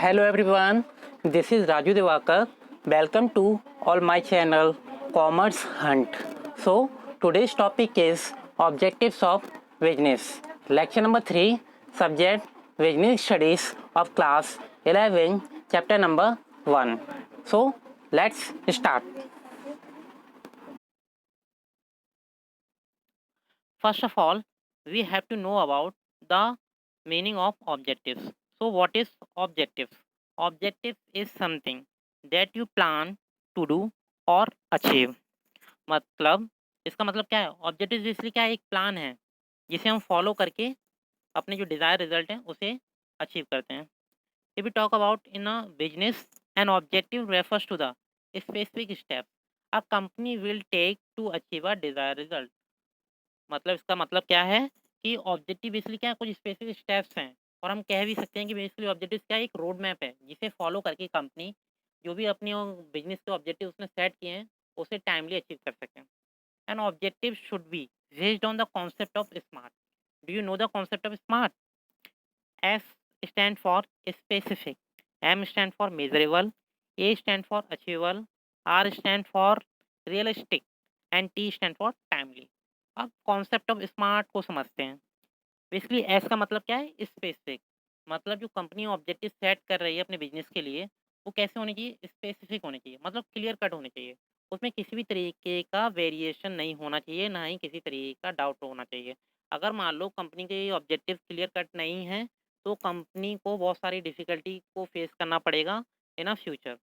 Hello everyone, this is Raju Devakar. Welcome to all my channel Commerce Hunt. So today's topic is objectives of business. Lecture number 3, subject business studies of class 11, chapter number 1. So let's start. First of all, we have to know about the meaning of objectives. So, what is objectives? Objective is something that you plan to do or achieve. मतलब इसका मतलब क्या है? Objective basically क्या है? एक plan है जिसे हम फॉलो करके अपने जो डिजायर रिजल्ट है उसे अचीव करते हैं. If we talk about in a business, an objective refers to the specific steps a company will take to achieve a desired result. मतलब इसका मतलब क्या है कि ऑब्जेक्टिव बेसिकली क्या है? कुछ स्पेसिफिक स्टेप्स हैं और हम कह भी सकते हैं कि बेसिकली ऑब्जेक्टिव क्या है? एक रोड मैप है जिसे फॉलो करके कंपनी जो भी अपनी बिजनेस के ऑब्जेक्टिव उसने सेट किए हैं उसे टाइमली अचीव कर सकें. An objective should be based on the concept of smart. Do you know the concept of smart? S stand for specific, M stand for measurable, A stand for achievable, R stand for realistic and T stand for timely. अब concept of smart को समझते हैं. Basically S का मतलब क्या है? Specific. मतलब जो कंपनी ऑब्जेक्टिव सेट कर रही है अपने बिजनेस के लिए वो कैसे होने चाहिए? स्पेसिफिक होने चाहिए, मतलब क्लियर कट होने चाहिए. उसमें किसी भी तरीके का वेरिएशन नहीं होना चाहिए, ना ही किसी तरीके का डाउट होना चाहिए. अगर मान लो कंपनी के ऑब्जेक्टिव क्लियर कट नहीं है तो कंपनी को बहुत सारी डिफिकल्टी को फेस करना पड़ेगा in a future.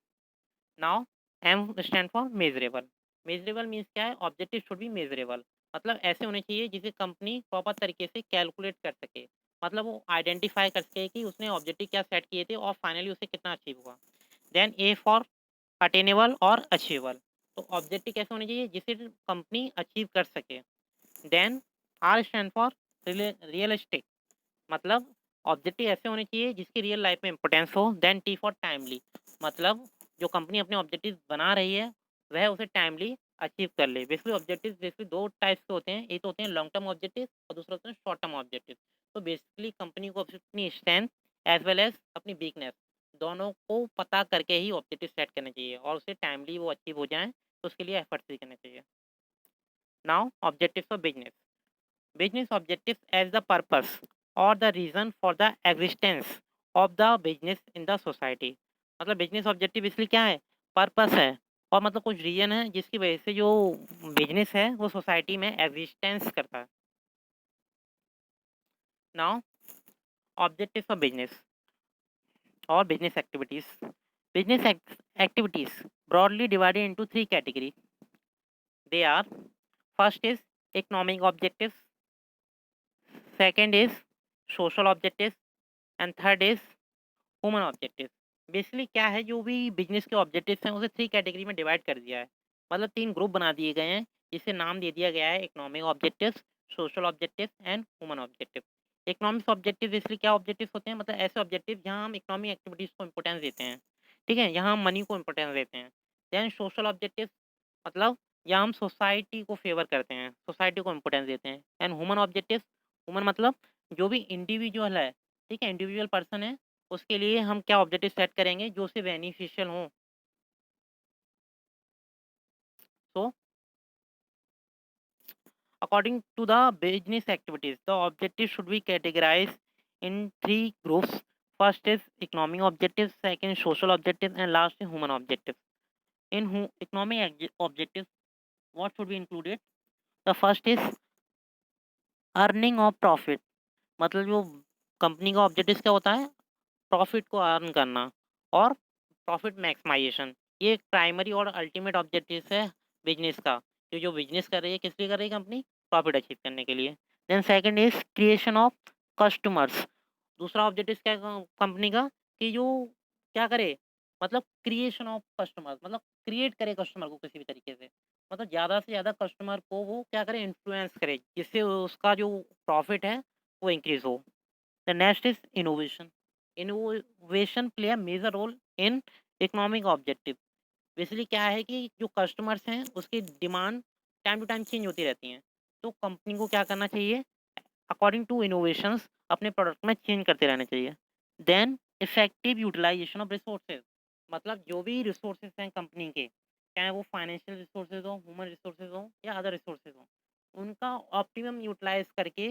Now M stand for measurable. Measurable means क्या है? Objective should be measurable. मतलब ऐसे होने चाहिए जिसे कंपनी प्रॉपर तरीके से कैलकुलेट कर सके. मतलब वो आइडेंटिफाई कर सके कि उसने ऑब्जेक्टिव क्या सेट किए थे और फाइनली उसे कितना अचीव हुआ. देन ए फॉर अटेनेबल और अचीवेबल. तो ऑब्जेक्टिव कैसे होने चाहिए? जिसे कंपनी अचीव कर सके. Then R stand for realistic. मतलब ऑब्जेक्टिव ऐसे होने चाहिए जिसकी रियल लाइफ में इंपॉर्टेंस हो. Then T for timely. मतलब जो कंपनी अपने ऑब्जेक्टिव बना रही है वह उसे टाइमली अचीव कर ले. बेसिकली ऑब्जेक्टिव बेसिकली दो टाइप्स के होते हैं. एक तो होते हैं लॉन्ग टर्म ऑब्जेक्टिव और दूसरा होते हैं शॉर्ट टर्म ऑब्जेक्टिव. तो बेसिकली कंपनी को अपनी स्ट्रेंथ एज वेल एज अपनी वीकनेस दोनों को पता करके ही ऑब्जेक्टिव सेट करने चाहिए और उसे टाइमली वो अचीव हो जाए तो उसके लिए एफर्ट्स भी करने चाहिए. Now objectives of business. Business objectives as the purpose or the reason for the existence of the business in the society. मतलब बिजनेस ऑब्जेक्टिव इसलिए क्या है? पर्पस है और मतलब कुछ रीजन है जिसकी वजह से जो बिजनेस है वो सोसाइटी में एग्जिस्टेंस करता है. नाउ ऑब्जेक्टिव्स ऑफ बिजनेस और business activities. Business activities broadly divided into three categories. They are: first is economic objectives, second is social objectives and third is human objective. Basically क्या है? जो भी business के objectives हैं उसे 3 category में divide कर दिया है. मतलब 3 ग्रुप बना दिए गए हैं जिसे नाम दे दिया गया है economic objectives, social objectives and human objective. Economics objective basically क्या ऑब्जेक्टिव्स होते हैं? मतलब ऐसे ऑब्जेक्टिव जहां हम इकोनॉमिक एक्टिविटीज को इंपॉर्टेंस देते हैं. ठीक है, यहाँ हम मनी को इंपॉर्टेंस देते हैं. देन सोशल ऑब्जेक्टिव मतलब यहाँ हम सोसाइटी को फेवर करते हैं, सोसाइटी को इंपॉर्टेंस देते हैं. एंड ह्यूमन ऑब्जेक्टिव, ह्यूमन मतलब जो भी इंडिविजुअल है, ठीक है, इंडिविजुअल पर्सन है, उसके लिए हम क्या ऑब्जेक्टिव सेट करेंगे जो उसे बेनिफिशियल हो. So according to the business activities the objective should be categorize in 3 groups. First is economic objective, second social objective and last is human objective. In economic objective what should be included? The first is earning of profit. मतलब जो company का objective क्या होता है? Profit को earn करना और profit maximisation. ये एक प्राइमरी और अल्टीमेट ऑब्जेक्टिव है बिजनेस का कि जो बिजनेस कर रही है किस लिए कर रही है कंपनी? प्रॉफिट अचीव करने के लिए. Then second is creation of customers. दूसरा ऑब्जेक्टिव क्या कंपनी का? कि जो क्या करे? मतलब क्रिएशन ऑफ कस्टमर्स, मतलब क्रिएट करे कस्टमर को किसी भी तरीके से. मतलब ज़्यादा से ज़्यादा कस्टमर को वो क्या करे? इन्फ्लुएंस करे जिससे उसका जो प्रॉफिट है वो इंक्रीज हो. The next is innovation. Innovation play a major role in economic objective. Basically क्या है कि जो कस्टमर्स हैं उसकी demand time to time change होती रहती हैं. तो कंपनी को क्या करना चाहिए? अकॉर्डिंग टू इनोवेशंस अपने प्रोडक्ट में चेंज करते रहना चाहिए. Then effective utilization of resources, मतलब जो भी रिसोर्सेज हैं कंपनी के, चाहे वो फाइनेंशियल रिसोर्सेज हो, ह्यूमन रिसोर्सेज हो या अदर रिसोर्सेज हो, उनका ऑप्टिमम यूटिलाइज करके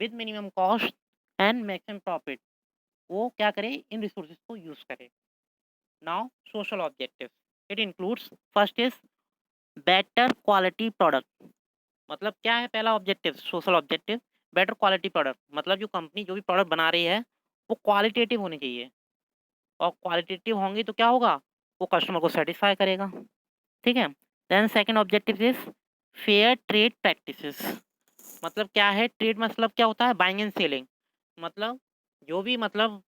with minimum cost and maximum profit वो क्या करे, इन रिसोर्सेज को यूज करे। Now social objective, it includes first is better quality product, मतलब क्या है पहला objective social objective, better quality product, मतलब जो कंपनी जो भी प्रोडक्ट बना रही है वो क्वालिटेटिव होनी चाहिए, और क्वालिटेटिव होंगी तो क्या होगा, वो कस्टमर को सेटिस्फाई करेगा। ठीक है। Then second objective is fair trade practices, मतलब क्या है ट्रेड, मतलब क्या होता है बाइंग एंड सेलिंग, मतलब जो भी मतलब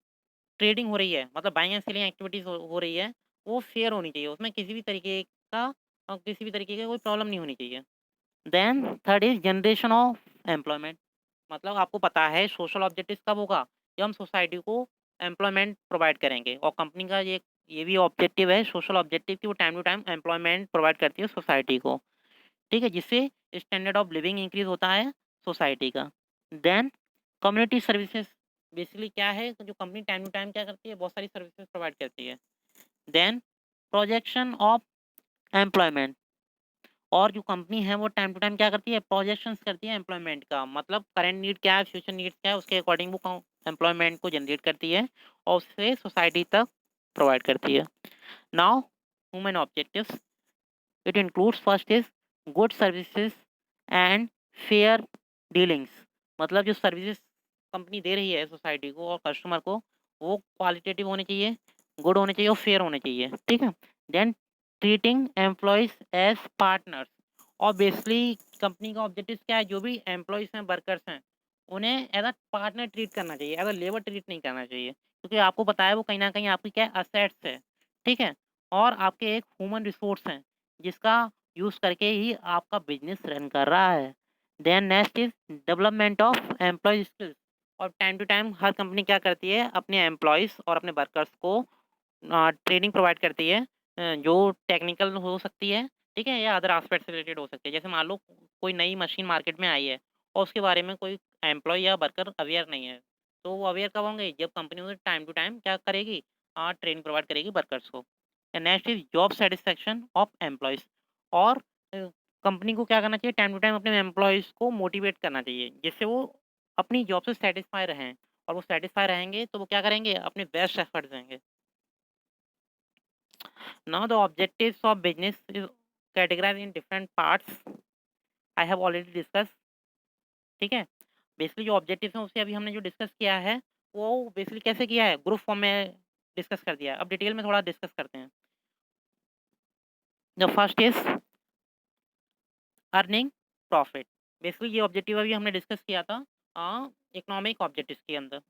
ट्रेडिंग हो रही है, मतलब बाइंग एंड सेलिंग एक्टिविटीज हो रही है, वो फेयर होनी चाहिए, उसमें किसी भी तरीके का किसी भी तरीके की कोई प्रॉब्लम नहीं होनी चाहिए। Then third is generation of employment, मतलब आपको पता है सोशल ऑब्जेक्टिव कब होगा, जब हम सोसाइटी को एम्प्लॉयमेंट प्रोवाइड करेंगे, और कंपनी का ये भी ऑब्जेक्टिव है सोशल ऑब्जेक्टिव कि वो time to time employment provide करती है सोसाइटी को। ठीक है, जिससे स्टैंडर्ड ऑफ लिविंग इंक्रीज होता है सोसाइटी का। देन कम्युनिटी सर्विसेज, बेसिकली क्या है जो कंपनी टाइम टू टाइम क्या करती है, बहुत सारी सर्विसेज प्रोवाइड करती है। देन प्रोजेक्शन ऑफ एम्प्लॉयमेंट, और जो कंपनी है वो टाइम टू टाइम क्या करती है, प्रोजेक्शंस करती है एम्प्लॉयमेंट का, मतलब करंट नीड क्या है, फ्यूचर नीड्स क्या है, उसके अकॉर्डिंग वो एम्प्लॉयमेंट को जनरेट करती है और उससे सोसाइटी तक प्रोवाइड करती है। Now human objectives, it includes first is good services and fair dealings, मतलब जो सर्विसेज कंपनी दे रही है सोसाइटी को और कस्टमर को, वो क्वालिटेटिव होने चाहिए, गुड होने चाहिए और फेयर होने चाहिए। ठीक है। Then treating employees as partners, और बेसिकली कंपनी का ऑब्जेक्टिव क्या है, जो भी एम्प्लॉयज हैं वर्कर्स हैं उन्हें एज अ पार्टनर ट्रीट करना चाहिए, एज अ लेबर ट्रीट नहीं करना चाहिए, क्योंकि आपको पता है वो कहीं ना कहीं आपकी क्या असेट्स है। ठीक है, और आपके एक ह्यूमन रिसोर्स हैं जिसका यूज़ करके ही आपका बिजनेस रन कर रहा है। Then next is development of employ skills, और टाइम टू टाइम हर कंपनी क्या करती है अपने एम्प्लॉयज़ और अपने वर्कर्स को ट्रेनिंग प्रोवाइड करती है, जो टेक्निकल हो सकती है, ठीक है, या अदर एस्पेक्ट से रिलेटेड हो सकती है। जैसे मान लो कोई नई मशीन मार्केट में आई है और उसके बारे में कोई एम्प्लॉय या वर्कर अवेयर नहीं है, तो वो अवेयर कब होंगे, जब कंपनी उसे टाइम टू टाइम क्या करेगी, ट्रेनिंग प्रोवाइड करेगी वर्कर्स को। Next is job satisfaction of employees, और कंपनी को क्या करना चाहिए, टाइम टू टाइम अपने एम्प्लॉयज़ को मोटिवेट करना चाहिए जिससे वो अपनी जॉब से सेटिस्फाई रहें, और वो सेटिस्फाई रहेंगे तो वो क्या करेंगे, अपने बेस्ट एफर्ट्स देंगे। Now the objectives of business is categorized in different parts. I have already discussed. ठीक है, बेसिकली जो ऑब्जेक्टिव है उसे अभी हमने जो डिस्कस किया है वो बेसिकली कैसे किया है, ग्रुप फॉर्म में डिस्कस कर दिया है। अब डिटेल में थोड़ा डिस्कस करते हैं। The first is earning profit, basically ये ऑब्जेक्टिव अभी हमने डिस्कस किया था इकोनॉमिक ऑब्जेक्टिव्स के अंदर,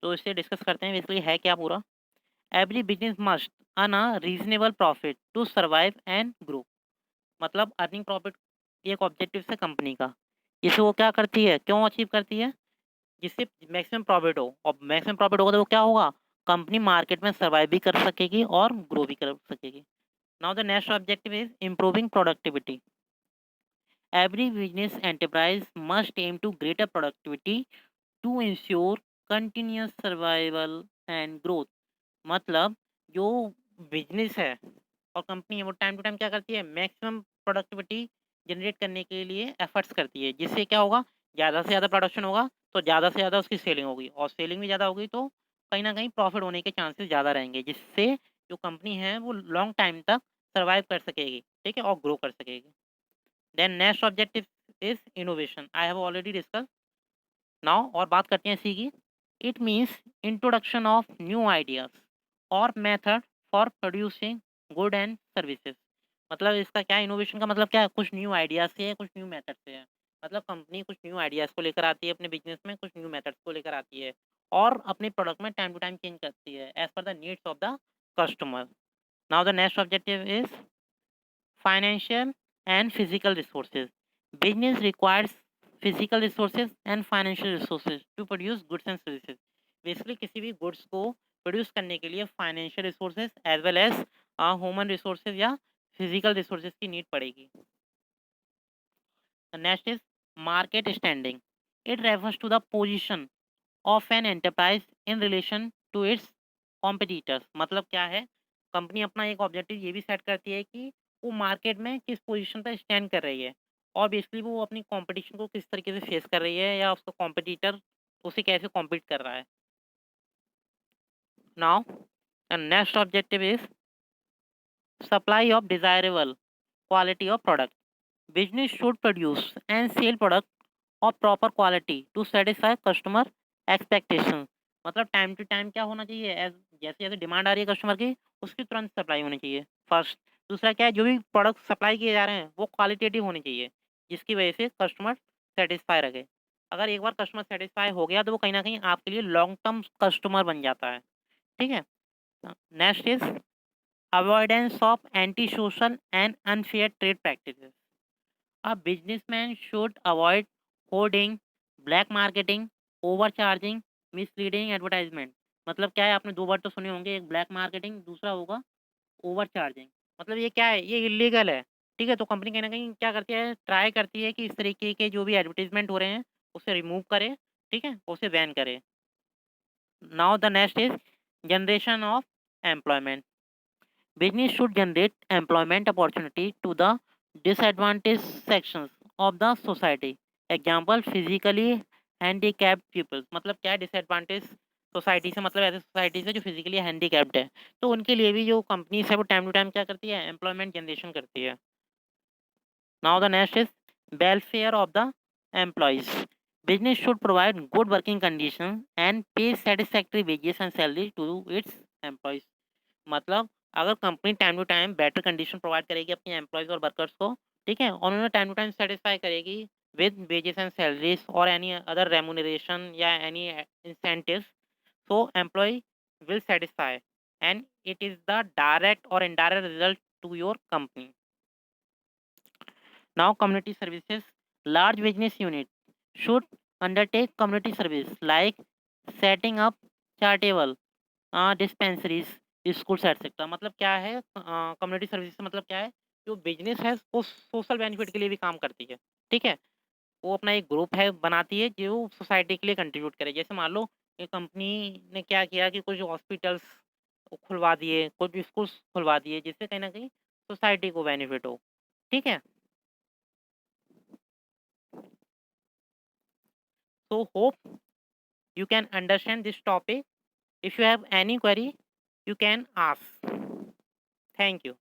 तो इसे डिस्कस करते हैं। बेसिकली है क्या पूरा, every business must earn a reasonable profit to survive and grow, मतलब अर्निंग प्रॉफिट एक ऑब्जेक्टिव है कंपनी का, जिसे वो क्या करती है, क्यों अचीव करती है, जिससे मैक्सिमम प्रॉफिट हो, और मैक्सिमम प्रॉफिट होगा तो वो क्या होगा, कंपनी मार्केट में सर्वाइव भी कर सकेगी और ग्रो भी कर सकेगी। Now the next objective is improving productivity, every business enterprise must aim to greater productivity to ensure continuous survival and growth, मतलब जो बिजनेस है और कंपनी है वो टाइम टू टाइम क्या करती है, मैक्सिमम प्रोडक्टिविटी जनरेट करने के लिए एफर्ट्स करती है, जिससे क्या होगा, ज़्यादा से ज़्यादा प्रोडक्शन होगा तो ज़्यादा से ज़्यादा उसकी सेलिंग होगी, और सेलिंग भी ज़्यादा होगी तो कहीं ना कहीं प्रॉफिट होने के चांसेस ज़्यादा रहेंगे, जिससे जो कंपनी है वो लॉन्ग टाइम तक सर्वाइव कर सकेगी, ठीक है, और ग्रो कर सकेगी। Then next objective is innovation, I have already discuss. Now और बात करते हैं इसी की। It means introduction of new ideas और method for producing good and services, मतलब इसका क्या इनोवेशन का मतलब क्या है, कुछ न्यू आइडियाज से है, कुछ न्यू मेथड से है, मतलब कंपनी कुछ न्यू आइडियाज को लेकर आती है अपने बिजनेस में, कुछ न्यू मेथड्स को लेकर आती है और अपने प्रोडक्ट में टाइम टू टाइम चेंज करती है as per the needs of the customer. Now the next objective is financial and physical resources. Business requires physical resources and financial resources to produce goods and services. Basically किसी भी goods को produce करने के लिए financial resources as well as human resources या physical resources की need पड़ेगी। The next is market standing. It refers to the position of an enterprise in relation to its competitors मतलब क्या है, कंपनी अपना एक ऑब्जेक्टिव ये भी सेट करती है कि वो मार्केट में किस पोजीशन पर स्टैंड कर रही है, और बेसिकली वो अपनी कंपटीशन को किस तरीके से फेस कर रही है, या उसका कॉम्पिटिटर उसे कैसे कॉम्पीट कर रहा है। Now next objective is supply of desirable quality of product. Business should produce and sell product of proper quality to satisfy customer expectations. मतलब टाइम टू टाइम क्या होना चाहिए, जैसे जैसे डिमांड आ रही है कस्टमर की, उसकी तुरंत सप्लाई होनी चाहिए फर्स्ट। दूसरा क्या है, जो भी प्रोडक्ट सप्लाई किए जा रहे हैं वो क्वालिटेटिव होनी चाहिए, जिसकी वजह से कस्टमर सेटिस्फाई रहे। अगर एक बार कस्टमर सेटिस्फाई हो गया तो वो कहीं ना कहीं आपके लिए लॉन्ग टर्म कस्टमर बन जाता है। ठीक है। Next is avoidance of antisocial and unfair trade practices. A businessman should avoid hoarding, black marketing, overcharging, misleading advertisement. मतलब क्या है, आपने दो वर्ड तो सुने होंगे, एक ब्लैक मार्केटिंग, दूसरा होगा ओवर चार्जिंग। मतलब ये क्या है, ये इलीगल है। ठीक है, तो कंपनी कहीं ना कहीं क्या करती है, ट्राई करती है कि इस तरीके के जो भी एडवर्टीजमेंट हो रहे हैं उसे रिमूव करे, ठीक है, उसे बैन करे। Now the next is generation of employment. Business should generate employment opportunity to the disadvantaged sections of the society. Example, physically handicapped people. मतलब क्या है, डिसएडवांटेज सोसाइटी से, मतलब ऐसे सोसाइटी से जो फिजिकली हैंडीकैप्ड है, तो उनके लिए भी जो कंपनी है वो टाइम टू टाइम क्या करती है, एम्प्लॉयमेंट जनरेशन करती है। Now the next is welfare of the employees. Business should provide good working conditions and pay satisfactory wages and salary to its employees. मतलब अगर company time to time better condition provide करेगी अपने employees और workers को, ठीक है, और उन्हें टाइम टू टाइम सेटिस्फाई करेगी विद वेजेस एंड सैलरीज और एनी अदर रेमुनरेशन या any incentives, so employee will satisfy and it is the direct or indirect result to your company. Now community services. Large business unit should undertake community service like setting up charitable dispensaries, schools etcetera. मतलब क्या है, community service से मतलब क्या है, जो business है वो सोशल बेनिफिट के लिए भी काम करती है। ठीक है, वो अपना एक ग्रुप है बनाती है जो सोसाइटी के लिए कंट्रीब्यूट करे। जैसे मान लो एक कंपनी ने क्या किया कि कुछ हॉस्पिटल्स खुलवा दिए, कुछ स्कूल्स खुलवा दिए, जिससे कहीं ना कहीं सोसाइटी को बेनिफिट हो। ठीक है, so hope you can understand this topic. If you have any query, you can ask. Thank you.